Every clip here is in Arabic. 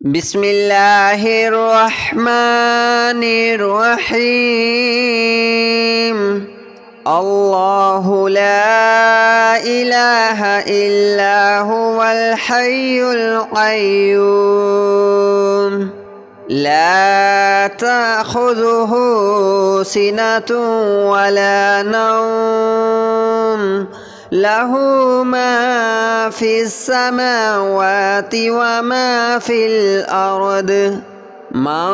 بسم الله الرحمن الرحيم. الله لا إله إلا هو الحي القيوم لا تأخذه سنة ولا نوم له ما في السماوات وما في الأرض من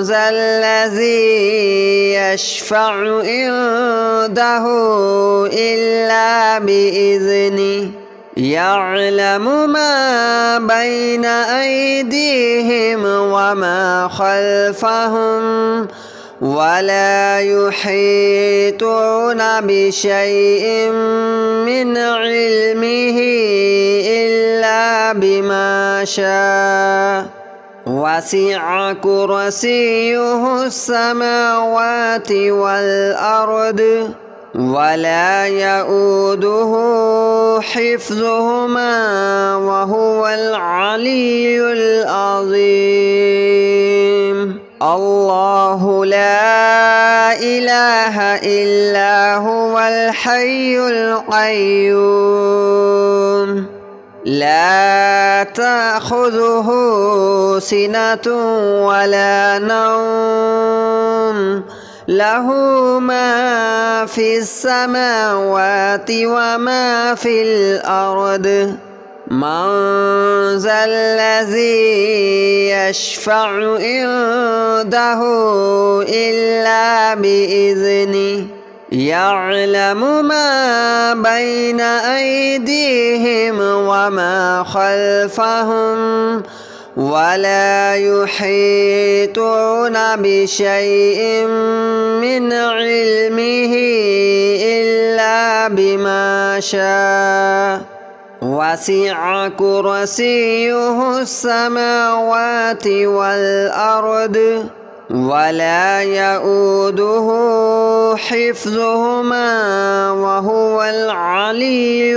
ذا الذي يشفع عنده إلا بإذنه يعلم ما بين أيديهم وما خلفهم ولا يحيطون بشيء من علمه إلا بما شاء وسع كرسيه السماوات والأرض ولا يؤوده حفظهما وهو العلي العظيم. الله لا إله إلا هو الحي القيوم لا تأخذه سنة ولا نوم له ما في السماوات وما في الأرض من ذا الذي يشفع عنده إلا بإذنه يعلم ما بين أيديهم وما خلفهم ولا يحيطون بشيء من علمه إلا بما شاء وسع كرسيه السماوات والأرض ولا يؤوده حفظهما وهو العلي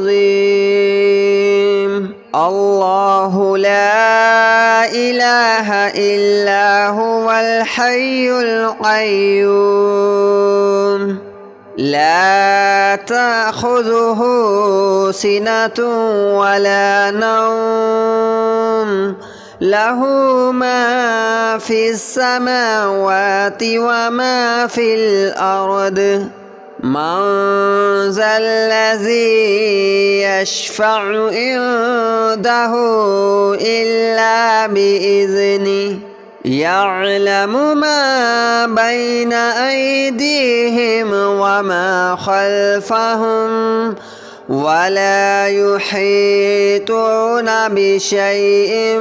العظيم. الله لا إله إلا هو الحي القيوم لا تأخذه سنة ولا نوم له ما في السماوات وما في الأرض من ذا الذي يشفع عنده إلا بإذنه يعلم ما بين أيديهم وما خلفهم ولا يحيطون بشيء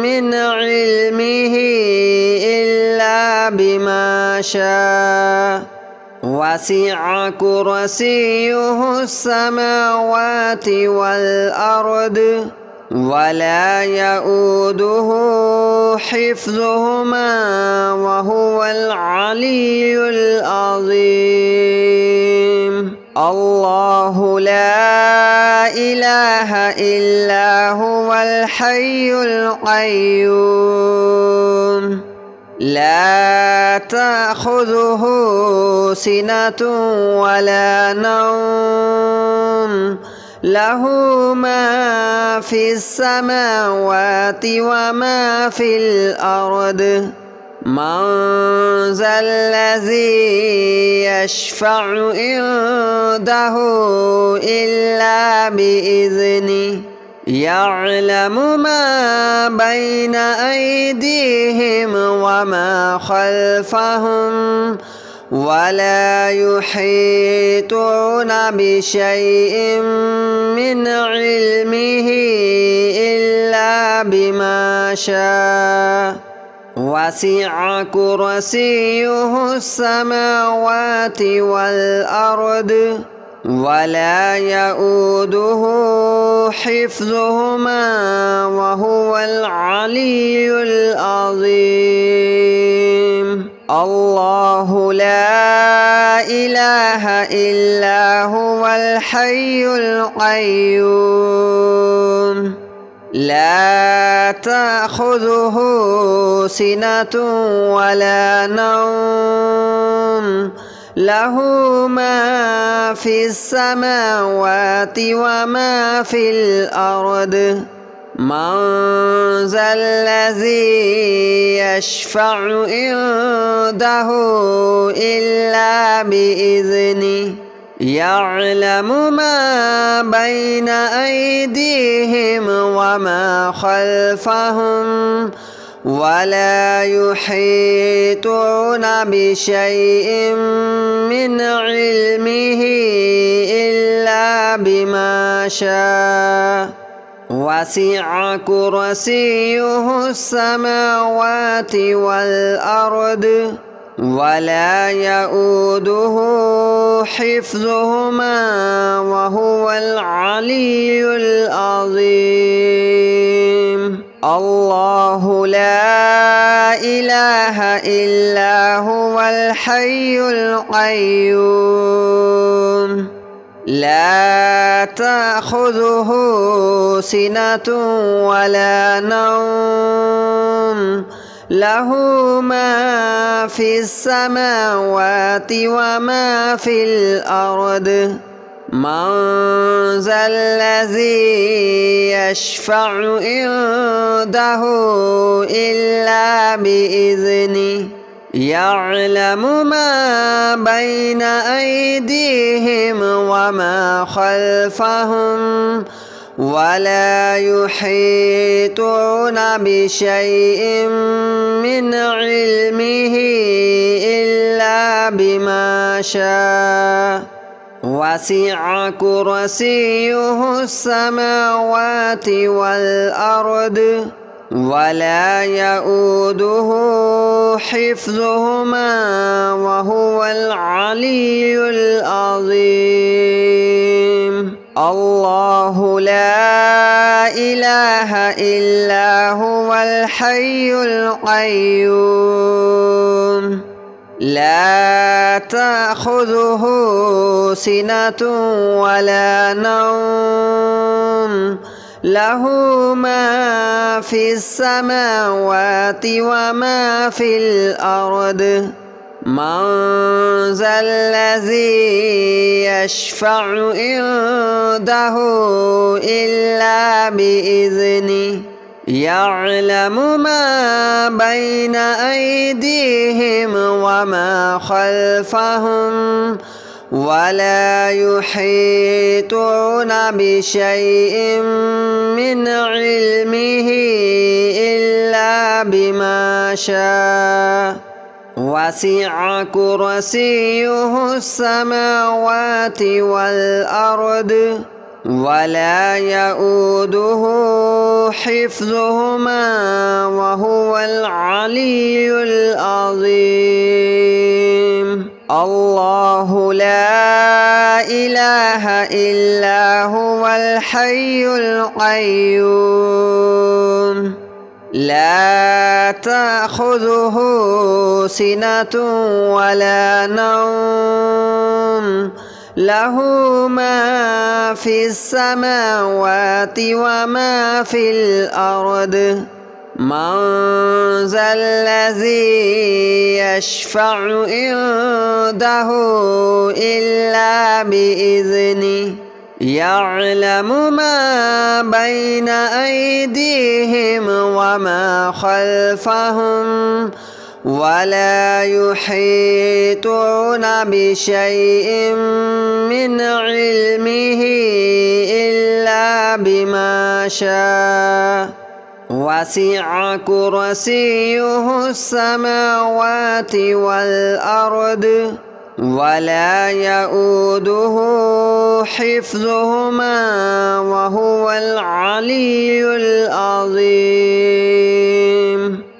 من علمه إلا بما شاء وسع كرسيه السماوات والأرض ولا يؤوده حفظهما وهو العلي العظيم. الله لا إله إلا هو الحي القيوم لا تأخذه سنة ولا نوم له ما في السماوات وما في الأرض من ذا الذي يشفع عنده إلا بإذنه يعلم ما بين أيديهم وما خلفهم ولا يحيطون بشيء من علمه إلا بما شاء وسع كرسيه السماوات والأرض ولا يؤوده حفظهما وهو العلي العظيم. الله لا إله إلا هو الحي القيوم لا تأخذه سنة ولا نوم له ما في السماوات وما في الأرض من ذا الذي يشفع عنده إلا بإذنه يعلم ما بين أيديهم وما خلفهم ولا يحيطون بشيء من علمه إلا بما شاء وسع كرسيه السماوات والأرض ولا يؤوده حفظهما وهو العلي العظيم الله لا إله إلا هو الحي القيوم لا تأخذه سنة ولا نوم له ما في السماوات وما في الأرض من ذا الذي يشفع عنده إلا بإذنه يعلم ما بين أيديهم وما خلفهم ولا يحيطون بشيء من علمه إلا بما شاء وسع كرسيه السماوات والأرض ولا يؤوده حفظهما وهو العلي العظيم الله لا إله إلا هو الحي القيوم لا تأخذه سنة ولا نوم له ما في السماوات وما في الأرض من ذا الذي يشفع عنده إلا بإذنه يعلم ما بين أيديهم وما خلفهم ولا يحيطون بشيء من علمه إلا بما شاء وسع كرسيه السماوات والأرض ولا يؤوده حفظهما وهو العلي العظيم الله لا إله إلا هو الحي القيوم لا تأخذه سنة ولا نوم له ما في السماوات وما في الأرض من ذا الذي يشفع عنده إلا بإذنه يعلم ما بين أيديهم وما خلفهم ولا يحيطون بشيء من علمه إلا بما شاء وسع كرسيه السماوات والأرض ولا يؤوده حفظهما وهو العلي العظيم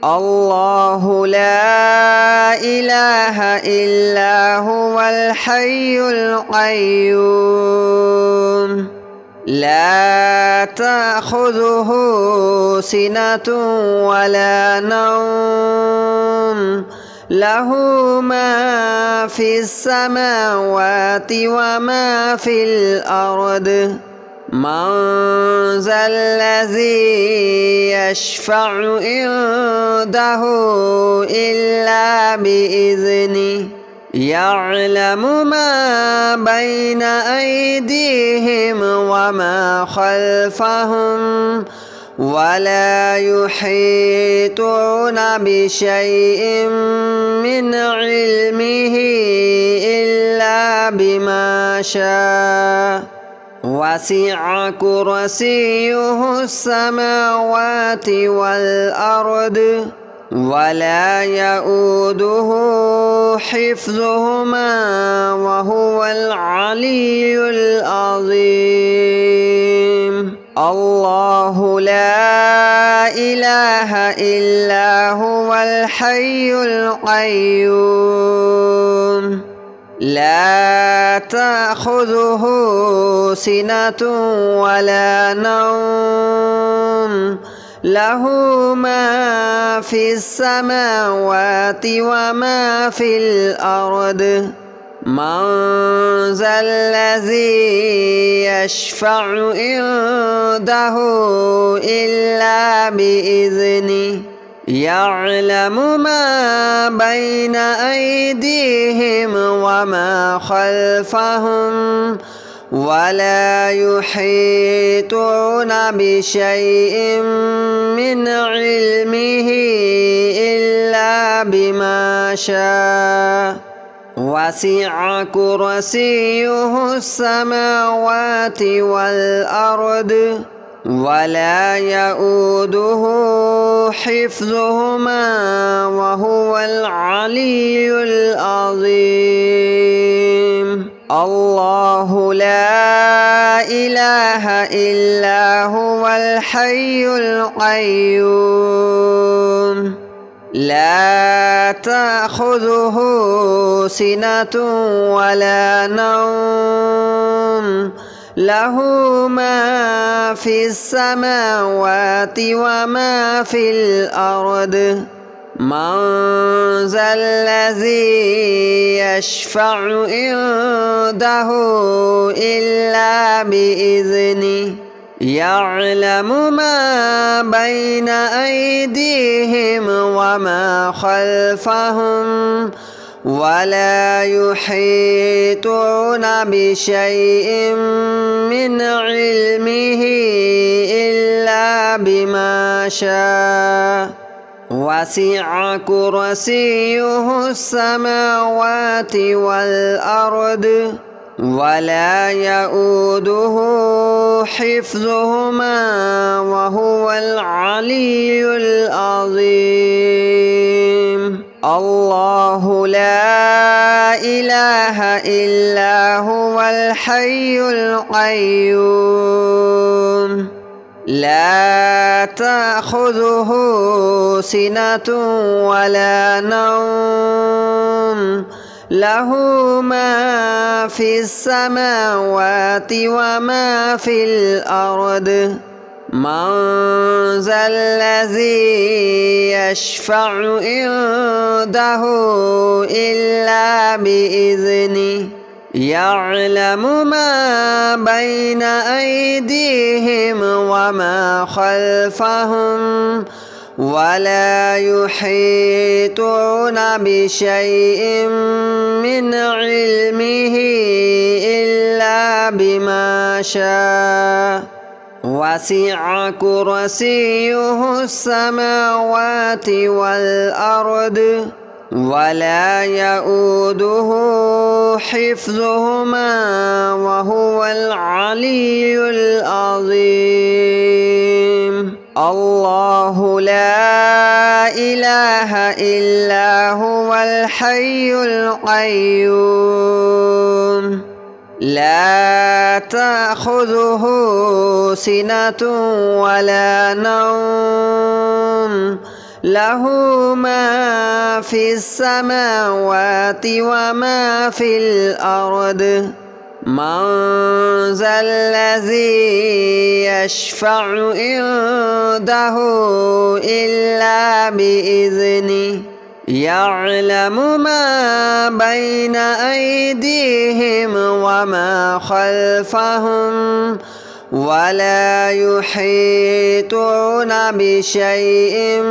الله لا إله إلا هو الحي القيوم لا تأخذه سنة ولا نوم له ما في السماوات وما في الأرض من ذا الذي يشفع عنده إلا بإذنه يعلم ما بين أيديهم وما خلفهم ولا يحيطون بشيء من علمه إلا بما شاء وسع كرسيه السماوات والأرض ولا يؤوده حفظهما وهو العلي العظيم الله لا إله إلا هو الحي القيوم لا تأخذه سنة ولا نوم له ما في السماوات وما في الأرض من ذا الذي يشفع عنده إلا بإذنه يعلم ما بين أيديهم وما خلفهم ولا يحيطون بشيء من علمه إلا بما شاء وسع كرسيه السماوات والأرض ولا يؤوده حفظهما وهو العلي العظيم الله لا إله إلا هو الحي القيوم لا تأخذه سنة ولا نوم له ما في السماوات وما في الأرض من ذا الذي يشفع عنده إلا بإذنه يعلم ما بين أيديهم وما خلفهم ولا يحيطون بشيء من علمه إلا بما شاء وسع كرسيه السماوات والأرض ولا يؤوده حفظهما وهو العلي العظيم الله لا إله إلا هو الحي القيوم لا تأخذه سنة ولا نوم له ما في السماوات وما في الأرض من ذا الذي يشفع عنده إلا بإذنه يعلم ما بين أيديهم وما خلفهم ولا يحيطون بشيء من علمه إلا بما شاء وسع كرسيه السماوات والأرض ولا يؤوده حفظهما وهو العلي العظيم الله لا إله إلا هو الحي القيوم لا تأخذه سنة ولا نوم له ما في السماوات وما في الأرض من ذا الذي يشفع عنده إلا بإذنه يعلم ما بين أيديهم وما خلفهم ولا يحيطون بشيء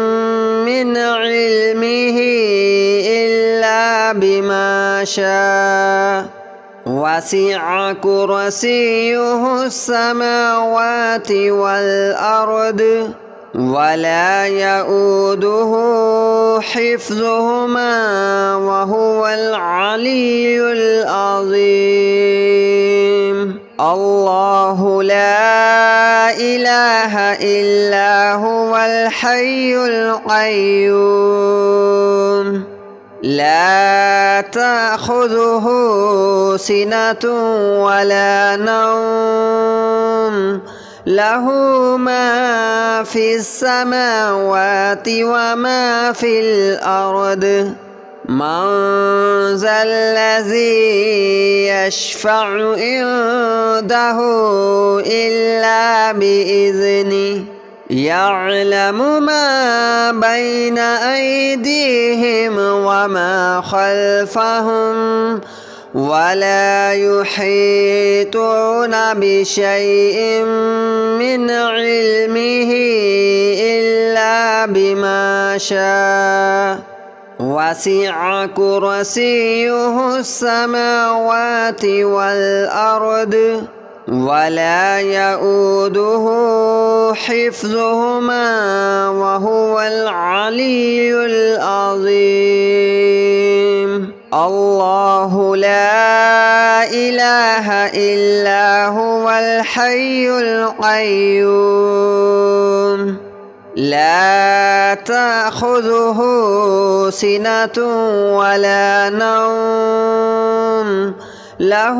من علمه إلا بما شاء وسع كرسيه السماوات والأرض ولا يؤوده حفظهما وهو العلي العظيم الله لا إله إلا هو الحي القيوم لا تأخذه سنة ولا نوم له ما في السماوات وما في الأرض من ذا الذي يشفع عنده إلا بإذنه يعلم ما بين أيديهم وما خلفهم ولا يحيطون بشيء من علمه إلا بما شاء وسع كرسيه السماوات والأرض ولا يؤوده حفظهما وهو العلي العظيم الله لا إله إلا هو الحي القيوم لا تأخذه سنة ولا نوم له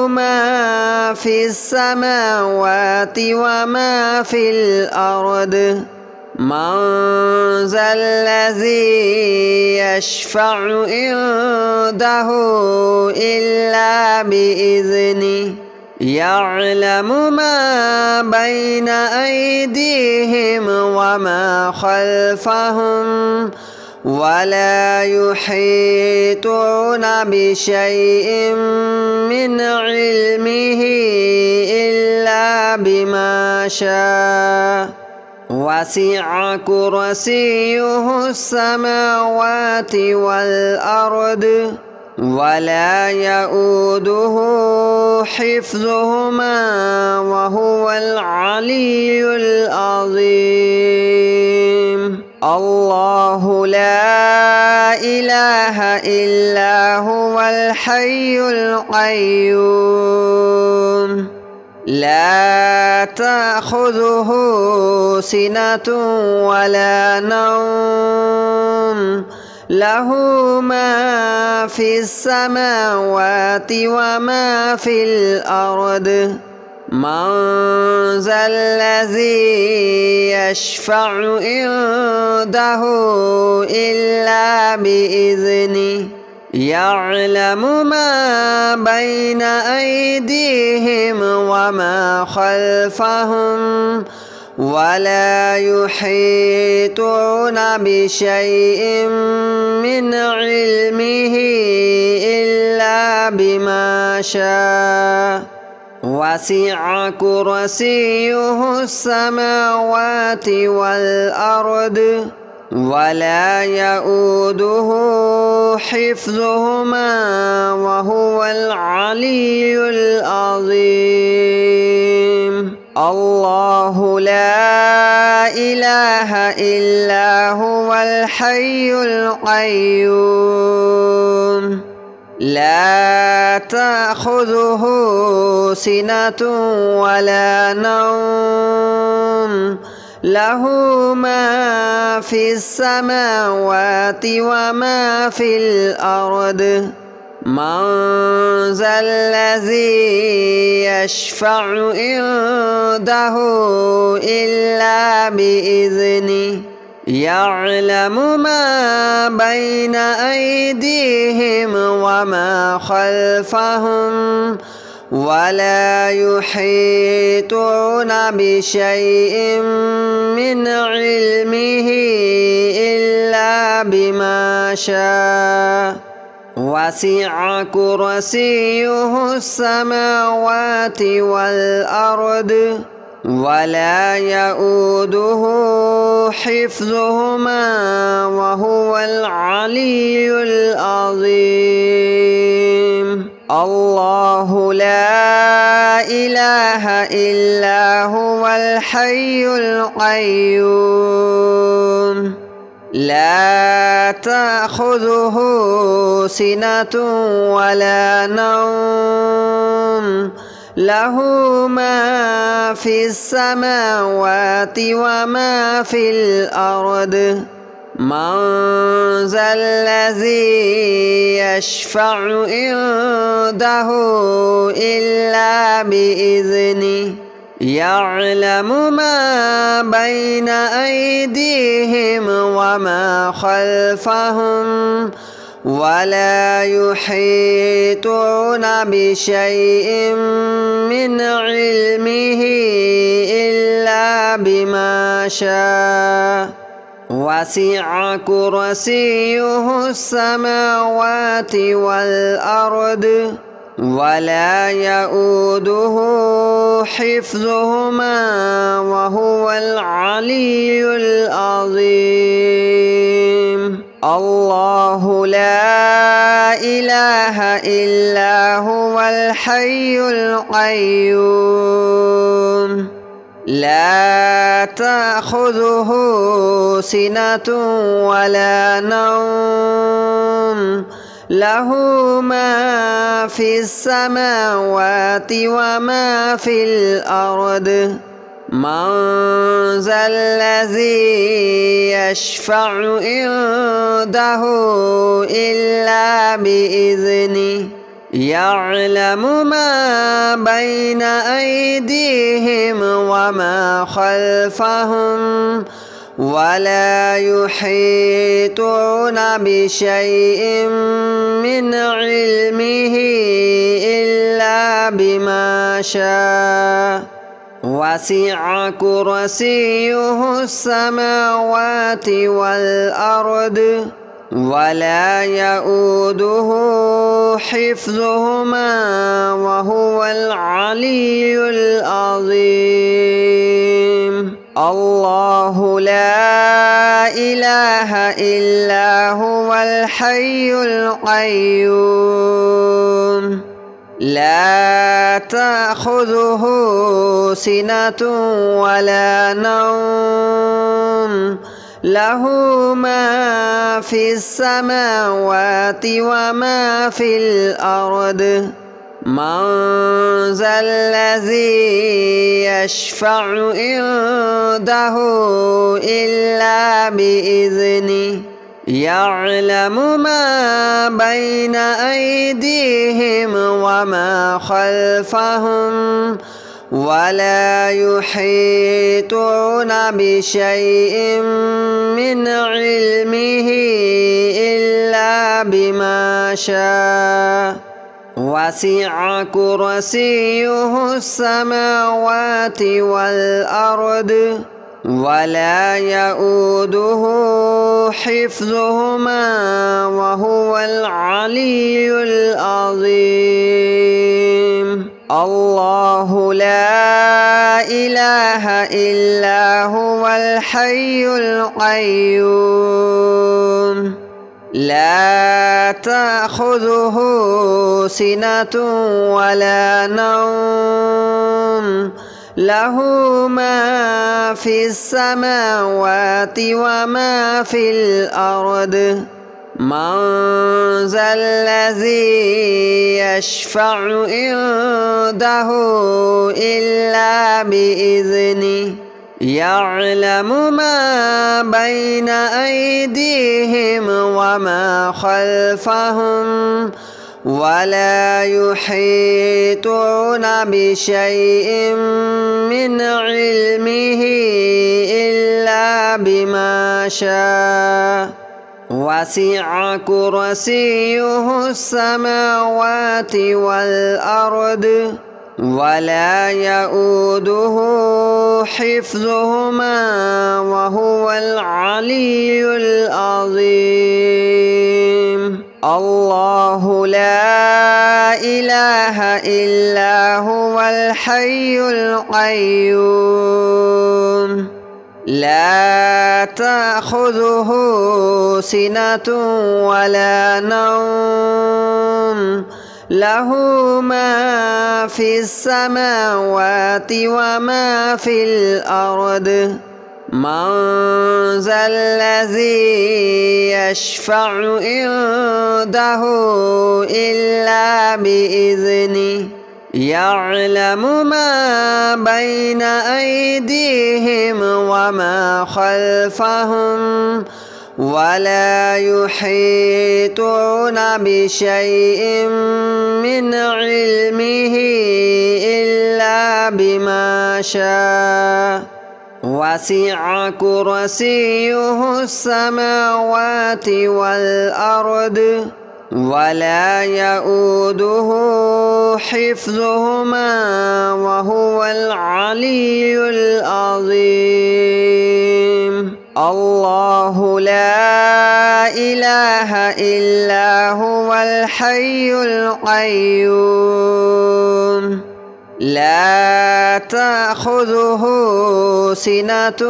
ما في السماوات وما في الأرض من ذا الذي يشفع عنده إلا بإذنه يعلم ما بين أيديهم وما خلفهم ولا يحيطون بشيء من علمه إلا بما شاء وسع كرسيه السماوات والأرض ولا يؤوده حفظهما وهو العلي العظيم الله لا إله إلا هو الحي القيوم لا تأخذه سنة ولا نوم له ما في السماوات وما في الأرض من ذا الذي يشفع عنده إلا بإذنه يعلم ما بين أيديهم وما خلفهم ولا يحيطون بشيء من علمه إلا بما شاء وسع كرسيه السماوات والأرض ولا يؤوده حفظهما وهو العلي العظيم الله لا إله إلا هو الحي القيوم لا تأخذه سنة ولا نوم له ما في السماوات وما في الأرض من ذا الذي يشفع عنده إلا بإذنه يعلم ما بين أيديهم وما خلفهم ولا يحيطون بشيء من علمه إلا بما شاء وسع كرسيه السماوات والأرض ولا يؤوده حفظهما وهو العلي العظيم. الله لا إله إلا هو الحي القيوم لا تأخذه سنة ولا نوم له ما في السماوات وما في الأرض من ذا الذي يشفع عنده إلا بإذنه يعلم ما بين أيديهم وما خلفهم ولا يحيطون بشيء من علمه إلا بما شاء وسع كرسيه السماوات والأرض ولا يؤوده حفظهما وهو العلي العظيم. الله لا إله إلا هو الحي القيوم لا تأخذه سنة ولا نوم له ما في السماوات وما في الأرض من ذا الذي يشفع عنده إلا بإذنه يعلم ما بين أيديهم وما خلفهم ولا يحيطون بشيء من علمه إلا بما شاء وسع كرسيه السماوات والأرض ولا يؤوده حفظهما وهو العلي العظيم. الله لا إله إلا هو الحي القيوم لا تأخذه سنة ولا نوم له ما في السماوات وما في الأرض من ذا الذي يشفع عنده إلا بإذنه يعلم ما بين أيديهم وما خلفهم ولا يحيطون بشيء من علمه إلا بما شاء وسع كرسيه السماوات والأرض ولا يؤوده حفظهما وهو العلي العظيم. الله لا إله إلا هو الحي القيوم لا تأخذه سنة ولا نوم له ما في السماوات وما في الأرض من ذا الذي يشفع عنده إلا بإذنه يعلم ما بين أيديهم وما خلفهم ولا يحيطون بشيء من علمه إلا بما شاء وسع كرسيه السماوات والأرض ولا يؤوده حفظهما وهو العلي العظيم. الله لا إله إلا هو الحي القيوم لا تأخذه سنة ولا نوم له ما في السماوات وما في الأرض من ذا الذي يشفع عنده إلا بإذنه يعلم ما بين أيديهم وما خلفهم ولا يحيطون بشيء من علمه إلا بما شاء وسع كرسيه السماوات والأرض ولا يؤوده حفظهما وهو العلي العظيم الله لا إله إلا هو الحي القيوم لا تأخذه سنة